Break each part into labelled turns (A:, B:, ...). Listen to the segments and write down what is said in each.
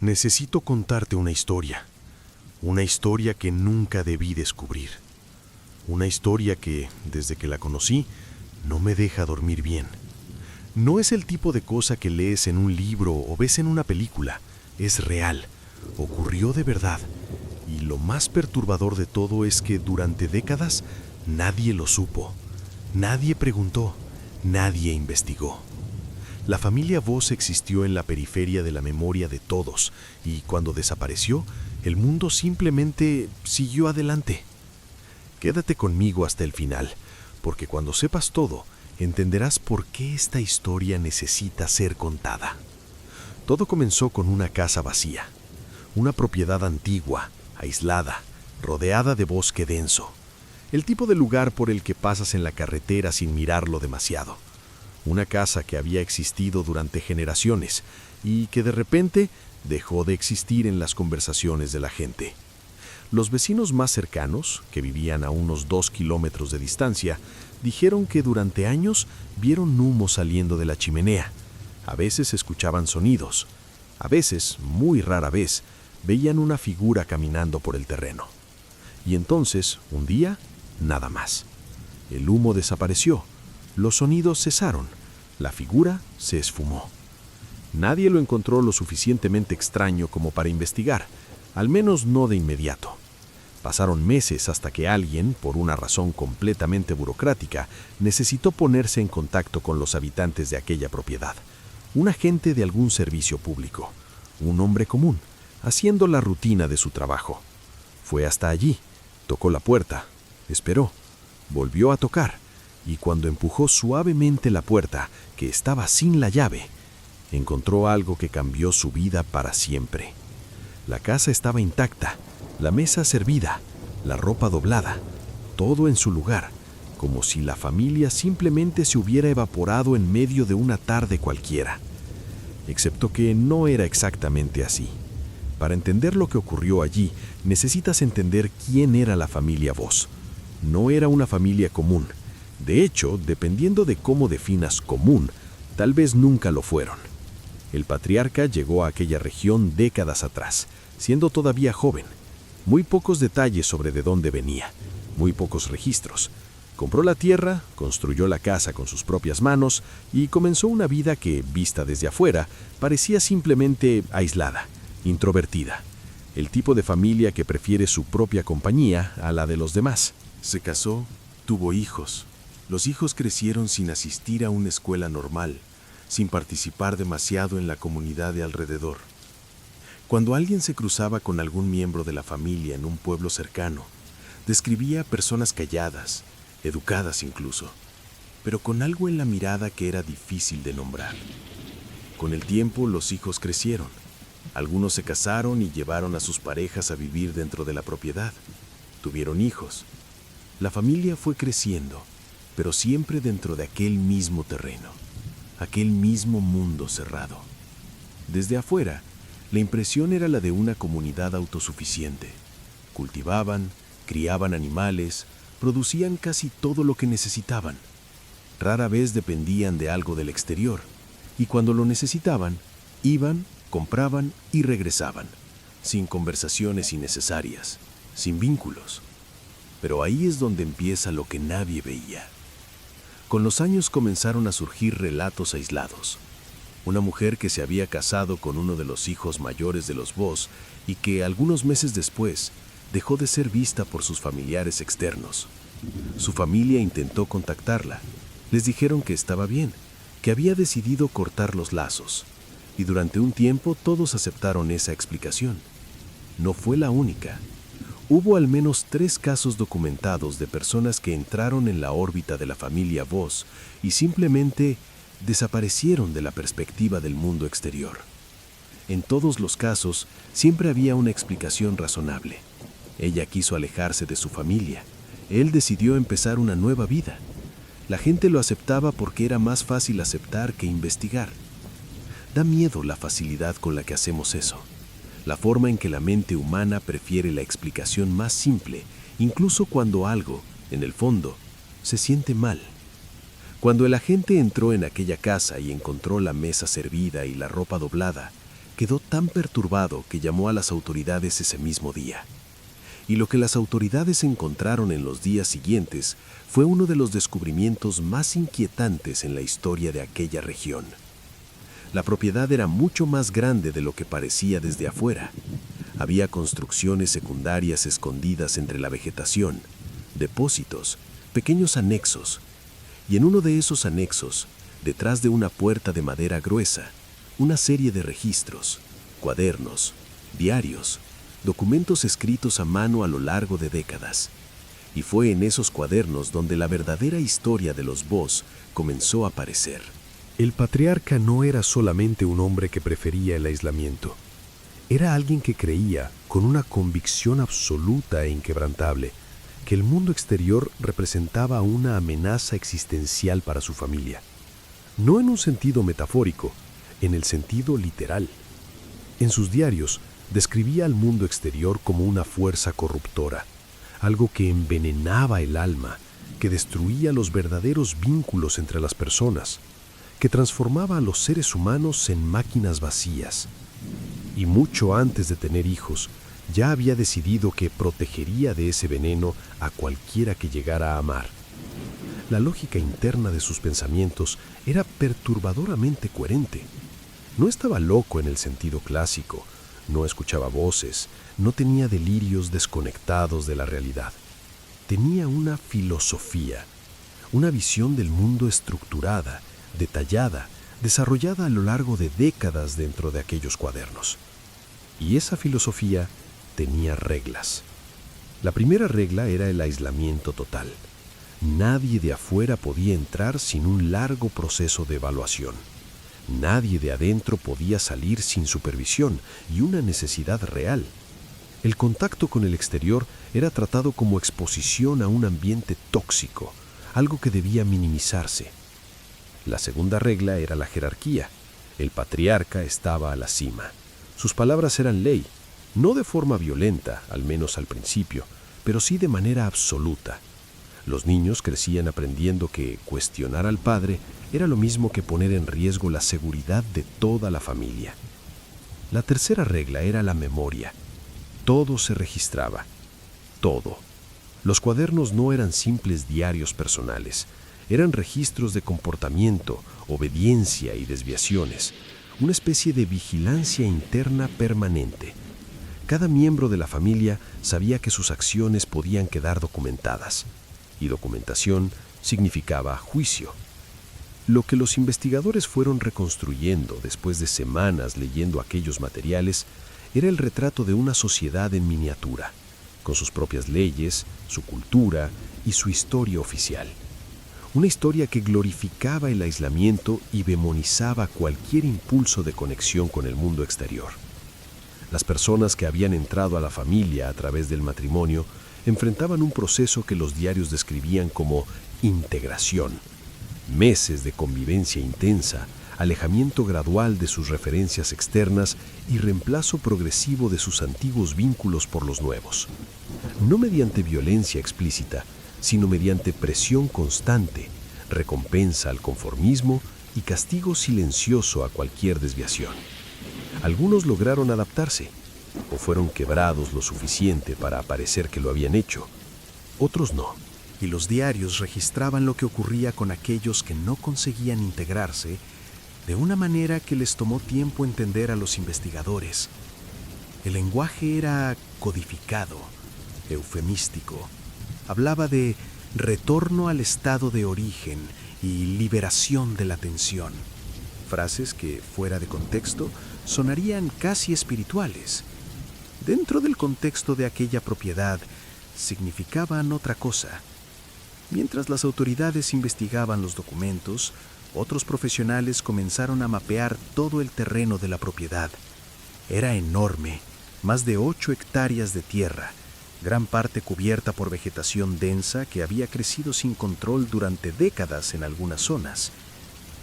A: Necesito contarte una historia que nunca debí descubrir, una historia que, desde que la conocí, no me deja dormir bien. No es el tipo de cosa que lees en un libro o ves en una película, es real, ocurrió de verdad, y lo más perturbador de todo es que durante décadas nadie lo supo, nadie preguntó, nadie investigó. La familia Voss existió en la periferia de la memoria de todos, y cuando desapareció, el mundo simplemente siguió adelante. Quédate conmigo hasta el final, porque cuando sepas todo, entenderás por qué esta historia necesita ser contada. Todo comenzó con una casa vacía, una propiedad antigua, aislada, rodeada de bosque denso. El tipo de lugar por el que pasas en la carretera sin mirarlo demasiado. Una casa que había existido durante generaciones y que de repente dejó de existir en las conversaciones de la gente. Los vecinos más cercanos, que vivían a unos 2 kilómetros de distancia, dijeron que durante años vieron humo saliendo de la chimenea. A veces escuchaban sonidos. A veces, muy rara vez, veían una figura caminando por el terreno. Y entonces, un día, nada más. El humo desapareció. Los sonidos cesaron. La figura se esfumó. Nadie lo encontró lo suficientemente extraño como para investigar, al menos no de inmediato. Pasaron meses hasta que alguien, por una razón completamente burocrática, necesitó ponerse en contacto con los habitantes de aquella propiedad. Un agente de algún servicio público, un hombre común, haciendo la rutina de su trabajo. Fue hasta allí, tocó la puerta, esperó, volvió a tocar, y cuando empujó suavemente la puerta, que estaba sin la llave, encontró algo que cambió su vida para siempre. La casa estaba intacta, la mesa servida, la ropa doblada, todo en su lugar, como si la familia simplemente se hubiera evaporado en medio de una tarde cualquiera. Excepto que no era exactamente así. Para entender lo que ocurrió allí, necesitas entender quién era la familia Voss. No era una familia común. De hecho, dependiendo de cómo definas común, tal vez nunca lo fueron. El patriarca llegó a aquella región décadas atrás, siendo todavía joven. Muy pocos detalles sobre de dónde venía, muy pocos registros. Compró la tierra, construyó la casa con sus propias manos y comenzó una vida que, vista desde afuera, parecía simplemente aislada, introvertida. El tipo de familia que prefiere su propia compañía a la de los demás. Se casó, tuvo hijos. Los hijos crecieron sin asistir a una escuela normal, sin participar demasiado en la comunidad de alrededor. Cuando alguien se cruzaba con algún miembro de la familia en un pueblo cercano, describía personas calladas, educadas incluso, pero con algo en la mirada que era difícil de nombrar. Con el tiempo los hijos crecieron. Algunos se casaron y llevaron a sus parejas a vivir dentro de la propiedad. Tuvieron hijos. La familia fue creciendo, pero siempre dentro de aquel mismo terreno, aquel mismo mundo cerrado. Desde afuera, la impresión era la de una comunidad autosuficiente. Cultivaban, criaban animales, producían casi todo lo que necesitaban. Rara vez dependían de algo del exterior, y cuando lo necesitaban, iban, compraban y regresaban, sin conversaciones innecesarias, sin vínculos. Pero ahí es donde empieza lo que nadie veía. Con los años comenzaron a surgir relatos aislados. Una mujer que se había casado con uno de los hijos mayores de los Voss y que algunos meses después dejó de ser vista por sus familiares externos. Su familia intentó contactarla. Les dijeron que estaba bien, que había decidido cortar los lazos. Y durante un tiempo todos aceptaron esa explicación. No fue la única. Hubo al menos 3 casos documentados de personas que entraron en la órbita de la familia Voss y simplemente desaparecieron de la perspectiva del mundo exterior. En todos los casos, siempre había una explicación razonable. Ella quiso alejarse de su familia. Él decidió empezar una nueva vida. La gente lo aceptaba porque era más fácil aceptar que investigar. Da miedo la facilidad con la que hacemos eso. La forma en que la mente humana prefiere la explicación más simple, incluso cuando algo, en el fondo, se siente mal. Cuando el agente entró en aquella casa y encontró la mesa servida y la ropa doblada,
B: quedó tan perturbado que llamó a las autoridades ese mismo día. Y lo que las autoridades encontraron en los días siguientes fue uno de los descubrimientos más inquietantes en la historia de aquella región. La propiedad era mucho más grande de lo que parecía desde afuera. Había construcciones secundarias escondidas entre la vegetación, depósitos, pequeños anexos. Y en uno de esos anexos, detrás de una puerta de madera gruesa, una serie de registros, cuadernos, diarios, documentos escritos a mano a lo largo de décadas. Y fue en esos cuadernos donde la verdadera historia de los Voss comenzó a aparecer.
A: El patriarca no era solamente un hombre que prefería el aislamiento. Era alguien que creía, con una convicción absoluta e inquebrantable, que el mundo exterior representaba una amenaza existencial para su familia. No en un sentido metafórico, en el sentido literal. En sus diarios, describía al mundo exterior como una fuerza corruptora, algo que envenenaba el alma, que destruía los verdaderos vínculos entre las personas, que transformaba a los seres humanos en máquinas vacías. Y mucho antes de tener hijos, ya había decidido que protegería de ese veneno a cualquiera que llegara a amar. La lógica interna de sus pensamientos era perturbadoramente coherente. No estaba loco en el sentido clásico, no escuchaba voces, no tenía delirios desconectados de la realidad. Tenía una filosofía, una visión del mundo estructurada, detallada, desarrollada a lo largo de décadas dentro de aquellos cuadernos. Y esa filosofía tenía reglas. La primera regla era el aislamiento total. Nadie de afuera podía entrar sin un largo proceso de evaluación. Nadie de adentro podía salir sin supervisión y una necesidad real. El contacto con el exterior era tratado como exposición a un ambiente tóxico, algo que debía minimizarse. La segunda regla era la jerarquía. El patriarca estaba a la cima. Sus palabras eran ley, no de forma violenta, al menos al principio, pero sí de manera absoluta. Los niños crecían aprendiendo que cuestionar al padre era lo mismo que poner en riesgo la seguridad de toda la familia. La tercera regla era la memoria. Todo se registraba. Todo. Los cuadernos no eran simples diarios personales. Eran registros de comportamiento, obediencia y desviaciones, una especie de vigilancia interna permanente. Cada miembro de la familia sabía que sus acciones podían quedar documentadas, y documentación significaba juicio. Lo que los investigadores fueron reconstruyendo después de semanas leyendo aquellos materiales era el retrato de una sociedad en miniatura, con sus propias leyes, su cultura y su historia oficial. Una historia que glorificaba el aislamiento y demonizaba cualquier impulso de conexión con el mundo exterior. Las personas que habían entrado a la familia a través del matrimonio enfrentaban un proceso que los diarios describían como integración. Meses de convivencia intensa, alejamiento gradual de sus referencias externas y reemplazo progresivo de sus antiguos vínculos por los nuevos. No mediante violencia explícita, sino mediante presión constante, recompensa al conformismo y castigo silencioso a cualquier desviación. Algunos lograron adaptarse, o fueron quebrados lo suficiente para parecer que lo habían hecho. Otros no.
C: Y los diarios registraban lo que ocurría con aquellos que no conseguían integrarse de una manera que les tomó tiempo entender a los investigadores. El lenguaje era codificado, eufemístico. Hablaba de retorno al estado de origen y liberación de la tensión. Frases que, fuera de contexto, sonarían casi espirituales. Dentro del contexto de aquella propiedad, significaban otra cosa. Mientras las autoridades investigaban los documentos, otros profesionales comenzaron a mapear todo el terreno de la propiedad. Era enorme, más de 8 hectáreas de tierra, gran parte cubierta por vegetación densa que había crecido sin control durante décadas en algunas zonas.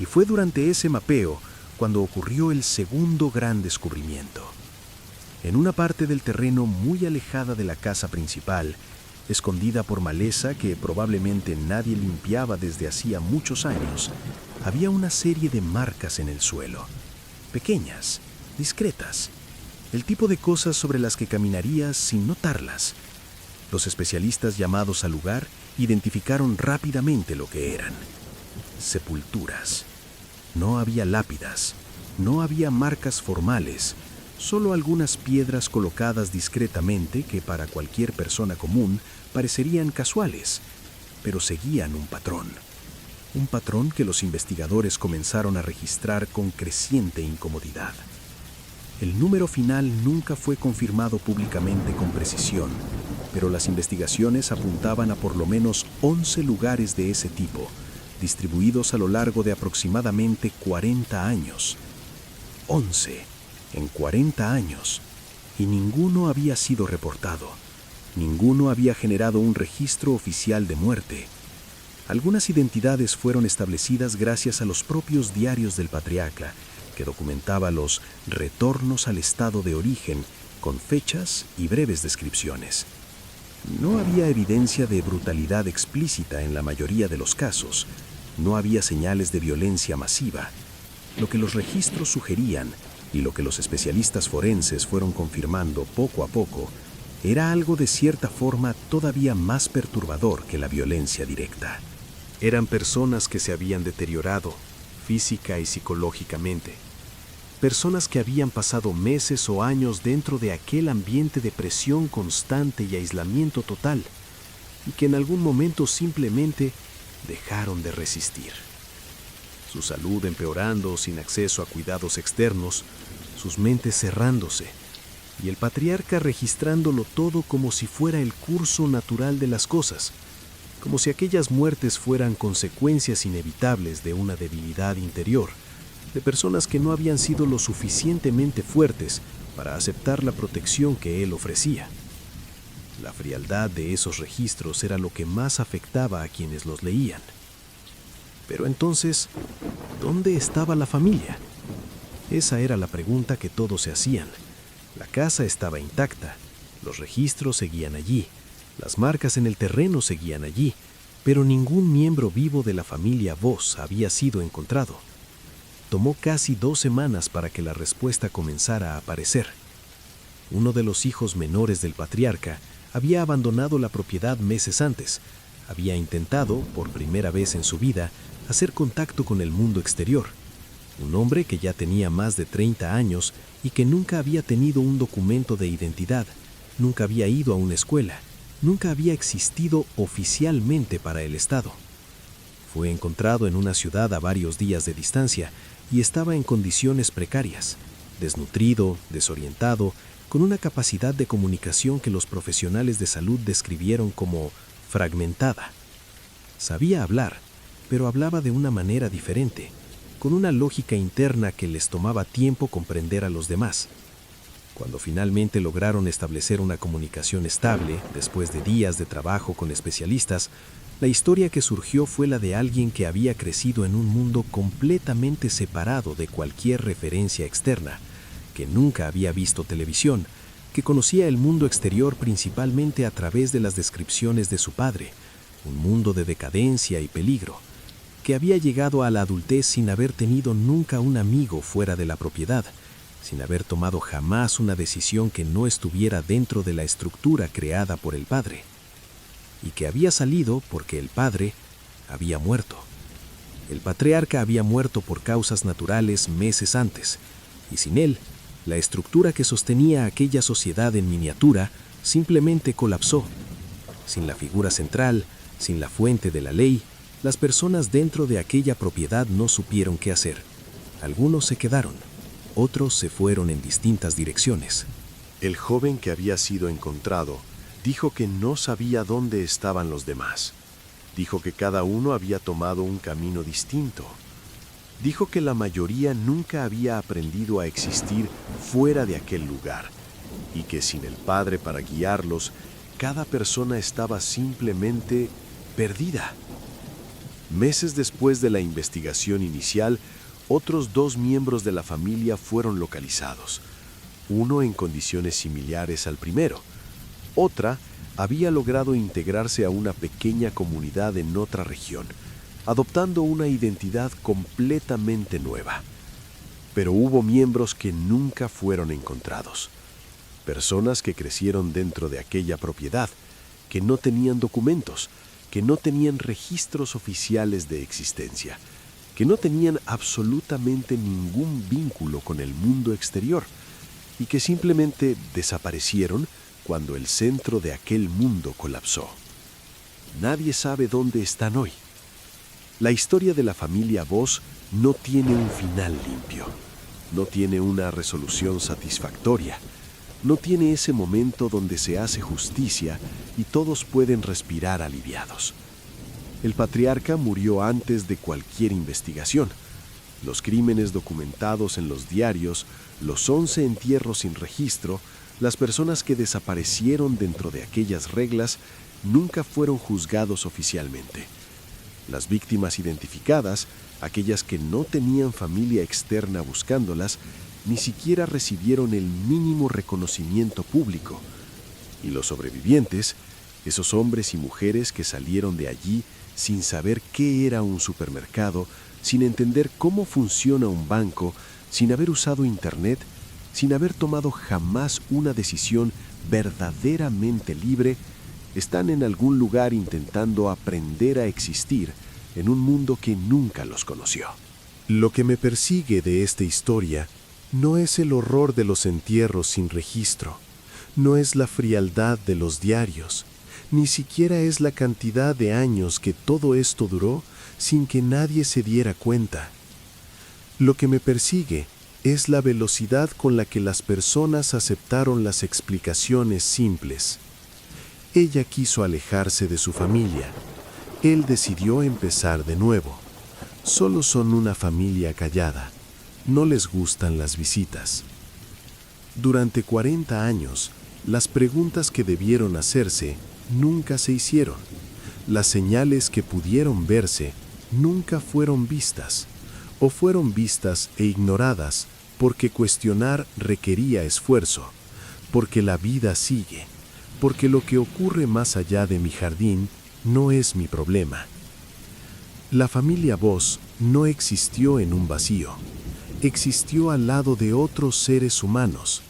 C: Y fue durante ese mapeo cuando ocurrió el segundo gran descubrimiento. En una parte del terreno muy alejada de la casa principal, escondida por maleza que probablemente nadie limpiaba desde hacía muchos años, había una serie de marcas en el suelo, pequeñas, discretas, el tipo de cosas sobre las que caminarías sin notarlas. Los especialistas llamados al lugar identificaron rápidamente lo que eran. Sepulturas. No había lápidas, no había marcas formales, solo algunas piedras colocadas discretamente que para cualquier persona común parecerían casuales, pero seguían un patrón. Un patrón que los investigadores comenzaron a registrar con creciente incomodidad. El número final nunca fue confirmado públicamente con precisión, pero las investigaciones apuntaban a por lo menos 11 lugares de ese tipo, distribuidos a lo largo de aproximadamente 40 años. 11 en 40 años, y ninguno había sido reportado. Ninguno había generado un registro oficial de muerte. Algunas identidades fueron establecidas gracias a los propios diarios del patriarca, que documentaba los retornos al estado de origen con fechas y breves descripciones. No había evidencia de brutalidad explícita en la mayoría de los casos. No había señales de violencia masiva. Lo que los registros sugerían, y lo que los especialistas forenses fueron confirmando poco a poco, era algo de cierta forma todavía más perturbador que la violencia directa. Eran personas que se habían deteriorado, física y psicológicamente. Personas que habían pasado meses o años dentro de aquel ambiente de presión constante y aislamiento total, y que en algún momento simplemente dejaron de resistir. Su salud empeorando sin acceso a cuidados externos, sus mentes cerrándose, y el patriarca registrándolo todo como si fuera el curso natural de las cosas, como si aquellas muertes fueran consecuencias inevitables de una debilidad interior, de personas que no habían sido lo suficientemente fuertes para aceptar la protección que él ofrecía. La frialdad de esos registros era lo que más afectaba a quienes los leían. Pero entonces, ¿dónde estaba la familia? Esa era la pregunta que todos se hacían. La casa estaba intacta, los registros seguían allí, las marcas en el terreno seguían allí, pero ningún miembro vivo de la familia Voss había sido encontrado. Tomó casi 2 semanas para que la respuesta comenzara a aparecer. Uno de los hijos menores del patriarca había abandonado la propiedad meses antes. Había intentado, por primera vez en su vida, hacer contacto con el mundo exterior. Un hombre que ya tenía más de 30 años y que nunca había tenido un documento de identidad, nunca había ido a una escuela, nunca había existido oficialmente para el Estado. Fue encontrado en una ciudad a varios días de distancia y estaba en condiciones precarias, desnutrido, desorientado, con una capacidad de comunicación que los profesionales de salud describieron como fragmentada. Sabía hablar, pero hablaba de una manera diferente, con una lógica interna que les tomaba tiempo comprender a los demás. Cuando finalmente lograron establecer una comunicación estable, después de días de trabajo con especialistas, la historia que surgió fue la de alguien que había crecido en un mundo completamente separado de cualquier referencia externa, que nunca había visto televisión, que conocía el mundo exterior principalmente a través de las descripciones de su padre, un mundo de decadencia y peligro, que había llegado a la adultez sin haber tenido nunca un amigo fuera de la propiedad, sin haber tomado jamás una decisión que no estuviera dentro de la estructura creada por el padre, y que había salido porque el padre había muerto. El patriarca había muerto por causas naturales meses antes, y sin él, la estructura que sostenía aquella sociedad en miniatura simplemente colapsó. Sin la figura central, sin la fuente de la ley, las personas dentro de aquella propiedad no supieron qué hacer. Algunos se quedaron, otros se fueron en distintas direcciones.
A: El joven que había sido encontrado dijo que no sabía dónde estaban los demás. Dijo que cada uno había tomado un camino distinto. Dijo que la mayoría nunca había aprendido a existir fuera de aquel lugar y que sin el padre para guiarlos, cada persona estaba simplemente perdida. Meses después de la investigación inicial, otros 2 miembros de la familia fueron localizados, uno en condiciones similares al primero. Otra había logrado integrarse a una pequeña comunidad en otra región, adoptando una identidad completamente nueva.
B: pero hubo miembros que nunca fueron encontrados. Personas que crecieron dentro de aquella propiedad, que no tenían documentos, que no tenían registros oficiales de existencia, que no tenían absolutamente ningún vínculo con el mundo exterior y que simplemente desaparecieron cuando el centro de aquel mundo colapsó. Nadie sabe dónde están hoy. La historia de la familia Voss no tiene un final limpio, no tiene una resolución satisfactoria, no tiene ese momento donde se hace justicia y todos pueden respirar aliviados. El patriarca murió antes de cualquier investigación. Los crímenes documentados en los diarios, los 11 entierros sin registro, las personas que desaparecieron dentro de aquellas reglas, nunca fueron juzgados oficialmente. Las víctimas identificadas, aquellas que no tenían familia externa buscándolas, ni siquiera recibieron el mínimo reconocimiento público. Y los sobrevivientes, esos hombres y mujeres que salieron de allí sin saber qué era un supermercado, sin entender cómo funciona un banco, sin haber usado internet, sin haber tomado jamás una decisión verdaderamente libre, están en algún lugar intentando aprender a existir en un mundo que nunca los conoció.
C: Lo que me persigue de esta historia no es el horror de los entierros sin registro, no es la frialdad de los diarios, ni siquiera es la cantidad de años que todo esto duró sin que nadie se diera cuenta. Lo que me persigue es la velocidad con la que las personas aceptaron las explicaciones simples. Ella quiso alejarse de su familia. Él decidió empezar de nuevo. Solo son una familia callada. No les gustan las visitas. Durante 40 años, las preguntas que debieron hacerse nunca se hicieron. Las señales que pudieron verse nunca fueron vistas, o fueron vistas e ignoradas porque cuestionar requería esfuerzo, porque la vida sigue, porque lo que ocurre más allá de mi jardín no es mi problema. La familia Voss no existió en un vacío, existió al lado de otros seres humanos,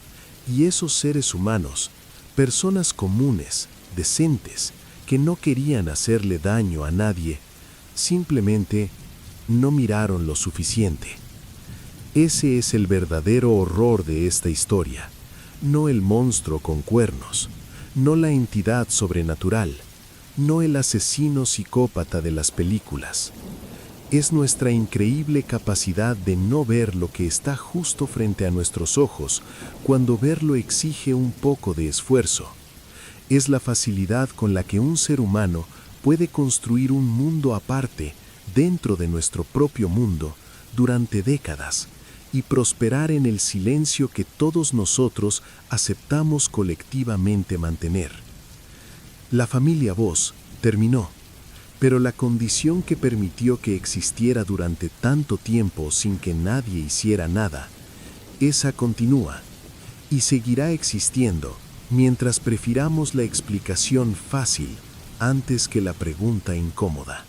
C: y esos seres humanos, personas comunes, decentes, que no querían hacerle daño a nadie, simplemente no miraron lo suficiente. Ese es el verdadero horror de esta historia, no el monstruo con cuernos, no la entidad sobrenatural, no el asesino psicópata de las películas. Es nuestra increíble capacidad de no ver lo que está justo frente a nuestros ojos cuando verlo exige un poco de esfuerzo. Es la facilidad con la que un ser humano puede construir un mundo aparte dentro de nuestro propio mundo durante décadas y prosperar en el silencio que todos nosotros aceptamos colectivamente mantener. La familia Voss terminó, pero la condición que permitió que existiera durante tanto tiempo sin que nadie hiciera nada, esa continúa y seguirá existiendo mientras prefiramos la explicación fácil antes que la pregunta incómoda.